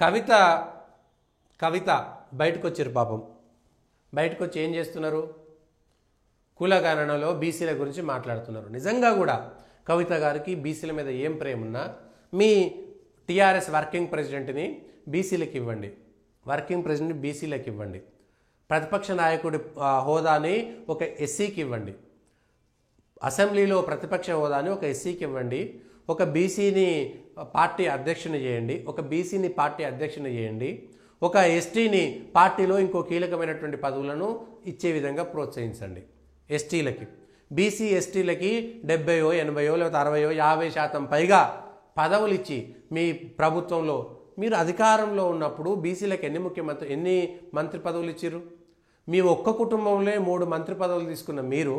కవిత కవిత బయటకు వచ్చారు పాపం. బయటకు వచ్చి ఏం చేస్తున్నారు? కులగణనలో బీసీల గురించి మాట్లాడుతున్నారు. నిజంగా కూడా కవిత గారికి బీసీల మీద ఏం ప్రేమ ఉన్నా మీ టీఆర్ఎస్ వర్కింగ్ ప్రెసిడెంట్ని బీసీలకు ఇవ్వండి, వర్కింగ్ ప్రెసిడెంట్ని బీసీలకు ఇవ్వండి, ప్రతిపక్ష నాయకుడి హోదాని ఒక ఎస్సీకి ఇవ్వండి, అసెంబ్లీలో ప్రతిపక్ష హోదాని ఒక ఎస్సీకి ఇవ్వండి, ఒక బీసీని పార్టీ అధ్యక్షుని చేయండి, ఒక బీసీని పార్టీ అధ్యక్షుని చేయండి, ఒక ఎస్టీని పార్టీలో ఇంకో కీలకమైనటువంటి పదవులను ఇచ్చే విధంగా ప్రోత్సహించండి. ఎస్టీలకి, బీసీ ఎస్టీలకి 70, 80 లేకపోతే 60, 50% పైగా పదవులు ఇచ్చి మీ ప్రభుత్వంలో మీరు అధికారంలో ఉన్నప్పుడు బీసీలకు ఎన్ని మంత్రి పదవులు ఇచ్చారు? మీ ఒక్క కుటుంబంలో 3 మంత్రి పదవులు తీసుకున్న మీరు,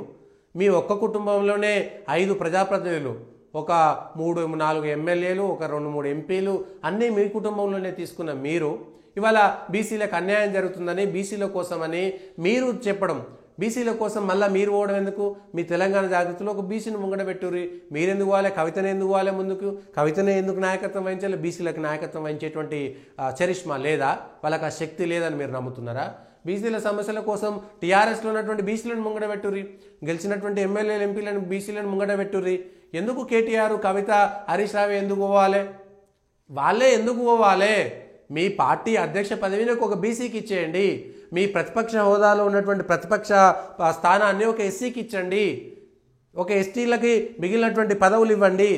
మీ ఒక్క కుటుంబంలోనే 5 ప్రజాప్రతినిధులు, ఒక 3-4 ఎమ్మెల్యేలు, ఒక 2-3 ఎంపీలు అన్నీ మీ కుటుంబంలోనే తీసుకున్న మీరు ఇవాళ బీసీలకు అన్యాయం జరుగుతుందని బీసీల కోసమని మీరు చెప్పడం, బీసీల కోసం మళ్ళీ మీరు పోవడం ఎందుకు? మీ తెలంగాణ జాగృతిలో ఒక బీసీని ముంగడ పెట్టుర్రి. మీరెందుకు పోవాలి? కవితనే ఎందుకు పోవాలి ముందుకు? కవితనే ఎందుకు నాయకత్వం వహించాలి? బీసీలకు నాయకత్వం వహించేటువంటి చరిష్మా లేదా? వాళ్ళకి ఆ శక్తి లేదని మీరు నమ్ముతున్నారా? బీసీల సమస్యల కోసం టీఆర్ఎస్లో ఉన్నటువంటి బీసీలను ముంగడ పెట్టుర్రి, గెలిచినటువంటి ఎమ్మెల్యేలు ఎంపీలను బీసీలను ముంగడ పెట్టుర్రి. ఎందుకు కేటీఆర్, కవిత, హరీష్ రావు ఎందుకు పోవాలి? వాళ్ళే ఎందుకు పోవాలి? మీ పార్టీ అధ్యక్ష పదవిని ఒక బీసీకి ఇచ్చేయండి, మీ ప్రతిపక్ష హోదాలో ఉన్నటువంటి ప్రతిపక్ష స్థానాన్ని ఒక ఎస్సీకి ఇచ్చండి, ఒక ఎస్టీలకి మిగిలినటువంటి పదవులు ఇవ్వండి.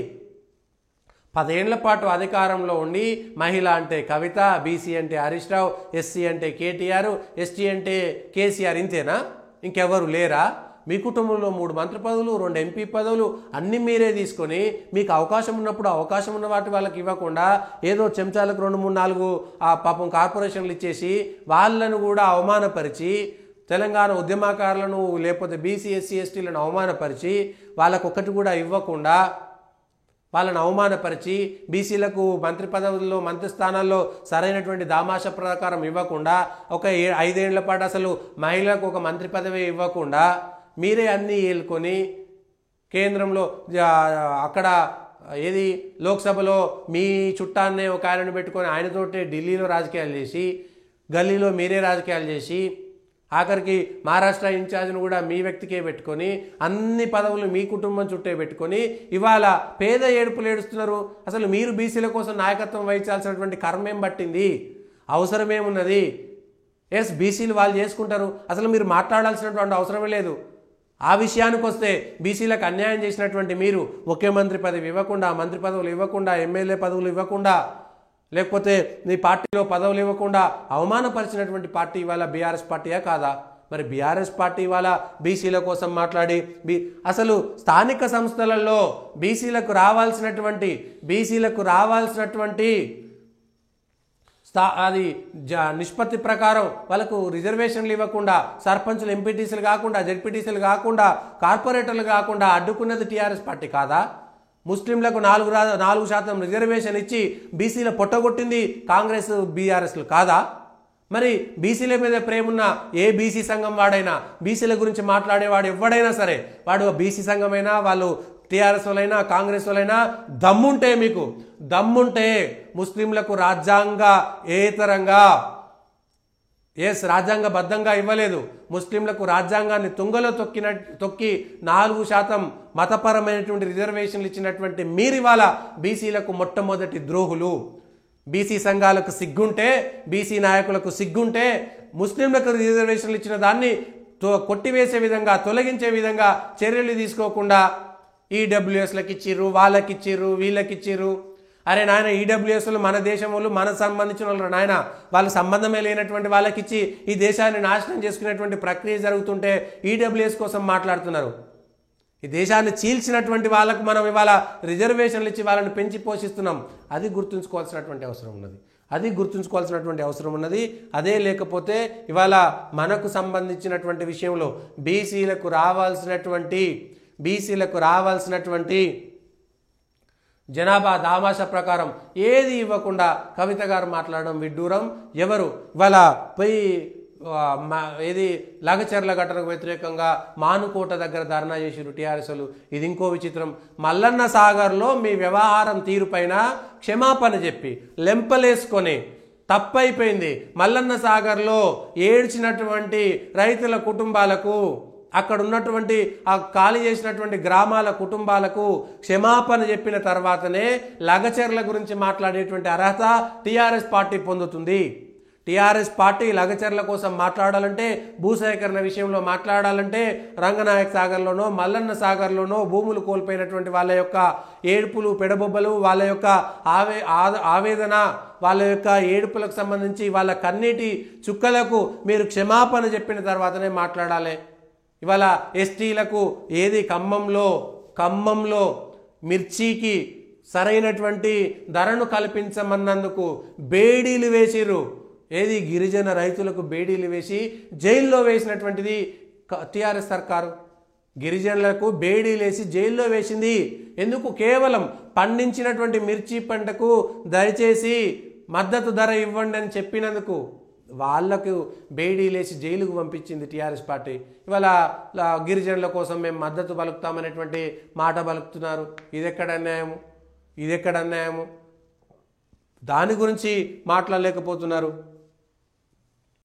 10 ఏళ్ల పాటు అధికారంలో ఉండి మహిళ అంటే కవిత, బీసీ అంటే హరీష్ రావు, ఎస్సీ అంటే కేటీఆర్, ఎస్టీ అంటే కేసీఆర్, ఇంతేనా? ఇంకెవరు లేరా? మీ కుటుంబంలో 3 మంత్రి పదవులు, 2 ఎంపీ పదవులు అన్నీ మీరే తీసుకొని మీకు అవకాశం ఉన్నప్పుడు అవకాశం ఉన్న వాటి వాళ్ళకి ఇవ్వకుండా ఏదో చెంచాలకు 2, 3, 4 పాపం కార్పొరేషన్లు ఇచ్చేసి వాళ్ళను కూడా అవమానపరిచి, తెలంగాణ ఉద్యమకారులను లేకపోతే బీసీ ఎస్సీ ఎస్టీలను అవమానపరిచి వాళ్ళకు ఒకటి కూడా ఇవ్వకుండా వాళ్ళని అవమానపరిచి బీసీలకు మంత్రి పదవుల్లో మంత్రి స్థానాల్లో సరైనటువంటి దామాష ప్రకారం ఇవ్వకుండా ఒక 5 ఏళ్ల పాటు అసలు మహిళలకు ఒక మంత్రి పదవి ఇవ్వకుండా మీరే అన్నీ ఏలుకొని కేంద్రంలో అక్కడ ఏది లోక్సభలో మీ చుట్టాన్నే ఒక ఆయనను పెట్టుకొని ఆయనతోటే ఢిల్లీలో రాజకీయాలు చేసి, గల్లీలో మీరే రాజకీయాలు చేసి, ఆఖరికి మహారాష్ట్ర ఇన్ఛార్జ్ను కూడా మీ వ్యక్తికే పెట్టుకొని అన్ని పదవులు మీ కుటుంబం చుట్టే పెట్టుకొని ఇవాళ పేద ఏడుపులు ఏడుస్తున్నారు. అసలు మీరు బీసీల కోసం నాయకత్వం వహించాల్సినటువంటి కర్మేం పట్టింది? అవసరమేమున్నది? ఎస్, బీసీలు వాళ్ళు చేసుకుంటారు, అసలు మీరు మాట్లాడాల్సినటువంటి అవసరమే లేదు. ఆ విషయానికి వస్తే బీసీలకు అన్యాయం చేసినటువంటి మీరు ముఖ్యమంత్రి పదవి ఇవ్వకుండా, మంత్రి పదవులు ఇవ్వకుండా, ఎమ్మెల్యే పదవులు ఇవ్వకుండా, లేకపోతే మీ పార్టీలో పదవులు ఇవ్వకుండా అవమానపరిచినటువంటి పార్టీ ఇవాళ బీఆర్ఎస్ పార్టీయా కాదా? మరి బీఆర్ఎస్ పార్టీ ఇవాళ బీసీల కోసం మాట్లాడి అసలు స్థానిక సంస్థలలో బీసీలకు రావాల్సినటువంటి అది నిష్పత్తి ప్రకారం వాళ్ళకు రిజర్వేషన్లు ఇవ్వకుండా, సర్పంచులు ఎంపీటీసీలు కాకుండా, జెడ్పీటీసీలు కాకుండా, కార్పొరేటర్లు కాకుండా అడ్డుకున్నది టీఆర్ఎస్ పార్టీ కాదా? ముస్లింలకు 4% రిజర్వేషన్ ఇచ్చి బీసీల పొట్టగొట్టింది కాంగ్రెస్ బీఆర్ఎస్లు కాదా? మరి బీసీల మీద ప్రేమున్న ఏ బీసీ సంఘం వాడైనా, బీసీల గురించి మాట్లాడేవాడు ఎవడైనా సరే, వాడు బీసీ సంఘమైనా, వాళ్ళు టీఆర్ఎస్ వాళ్ళైనా, కాంగ్రెస్ వాళ్ళైనా, దమ్ముంటే ముస్లింలకు రాజ్యాంగేతరంగా రాజ్యాంగబద్ధంగా ఇవ్వలేదు, ముస్లింలకు రాజ్యాంగాన్ని తుంగలో తొక్కి 4% మతపరమైనటువంటి రిజర్వేషన్లు ఇచ్చినటువంటి మీరివాళ బీసీలకు మొట్టమొదటి ద్రోహులు. బీసీ సంఘాలకు సిగ్గుంటే, బీసీ నాయకులకు సిగ్గుంటే ముస్లింలకు రిజర్వేషన్లు ఇచ్చిన దాన్ని కొట్టివేసే విధంగా, తొలగించే విధంగా చర్యలు తీసుకోకుండా ఈడబ్ల్యూఎస్లకు ఇచ్చిర్రు, వాళ్ళకిచ్చిర్రు, వీళ్ళకిచ్చిర్రు. అరే నాయన, ఈడబ్ల్యూఎస్లు మన దేశం వాళ్ళు, మనకు సంబంధించిన వాళ్ళు నాయన, వాళ్ళకి సంబంధమే లేనటువంటి వాళ్ళకిచ్చి ఈ దేశాన్ని నాశనం చేసుకునేటువంటి ప్రక్రియ జరుగుతుంటే ఈడబ్ల్యూఎస్ కోసం మాట్లాడుతున్నారు. ఈ దేశాన్ని చీల్చినటువంటి వాళ్ళకు మనం ఇవాళ రిజర్వేషన్లు ఇచ్చి వాళ్ళని పెంచి పోషిస్తున్నాం. అది గుర్తుంచుకోవాల్సినటువంటి అవసరం ఉన్నది. అదే లేకపోతే ఇవాళ మనకు సంబంధించినటువంటి విషయంలో బీసీలకు రావాల్సినటువంటి జనాభా దామాష ప్రకారం ఏది ఇవ్వకుండా కవిత గారు మాట్లాడడం విడ్డూరం. ఎవరు ఇవాళ పోయి ఏది లగచర్ల ఘటనకు వ్యతిరేకంగా మానుకోట దగ్గర ధర్నా చేసిరు టీఆర్ఎస్లు. ఇది ఇంకో విచిత్రం. మల్లన్న సాగర్లో మీ వ్యవహారం తీరుపైన క్షమాపణ చెప్పి లెంపలేసుకొని తప్పైపోయింది, మల్లన్న సాగర్లో ఏడ్చినటువంటి రైతుల కుటుంబాలకు, అక్కడ ఉన్నటువంటి ఆ ఖాళీ చేసినటువంటి గ్రామాల కుటుంబాలకు క్షమాపణ చెప్పిన తర్వాతనే లగచర్ల గురించి మాట్లాడేటువంటి అర్హత టీఆర్ఎస్ పార్టీ పొందుతుంది. టీఆర్ఎస్ పార్టీ లగచర్ల కోసం మాట్లాడాలంటే, భూసేకరణ విషయంలో మాట్లాడాలంటే, రంగనాయక సాగర్లోనో మల్లన్న సాగర్లోనో భూములు కోల్పోయినటువంటి వాళ్ళ యొక్క ఏడుపులు పెడబొబ్బలు, వాళ్ళ యొక్క ఆవేదన, వాళ్ళ యొక్క ఏడుపులకు సంబంధించి వాళ్ళ కన్నీటి చుక్కలకు మీరు క్షమాపణ చెప్పిన తర్వాతనే మాట్లాడాలి. ఇవాళ ఎస్టీలకు ఏది ఖమ్మంలో మిర్చికి సరైనటువంటి ధరను కల్పించమన్నందుకు బేడీలు వేసిరు. ఏది గిరిజన రైతులకు బేడీలు వేసి జైల్లో వేసినటువంటిది టీఆర్ఎస్ సర్కారు. గిరిజనులకు బేడీలు వేసి జైల్లో వేసింది ఎందుకు? కేవలం పండించినటువంటి మిర్చి పంటకు దయచేసి మద్దతు ధర ఇవ్వండి అని చెప్పినందుకు వాళ్లకు బేడీలేసి జైలుకు పంపించింది టీఆర్ఎస్ పార్టీ. ఇవాళ గిరిజనుల కోసం మేము మద్దతు పలుకుతామనేటువంటి మాట పలుకుతున్నారు. ఇదెక్కడ అన్యాయము? దాని గురించి మాట్లాడలేకపోతున్నారు.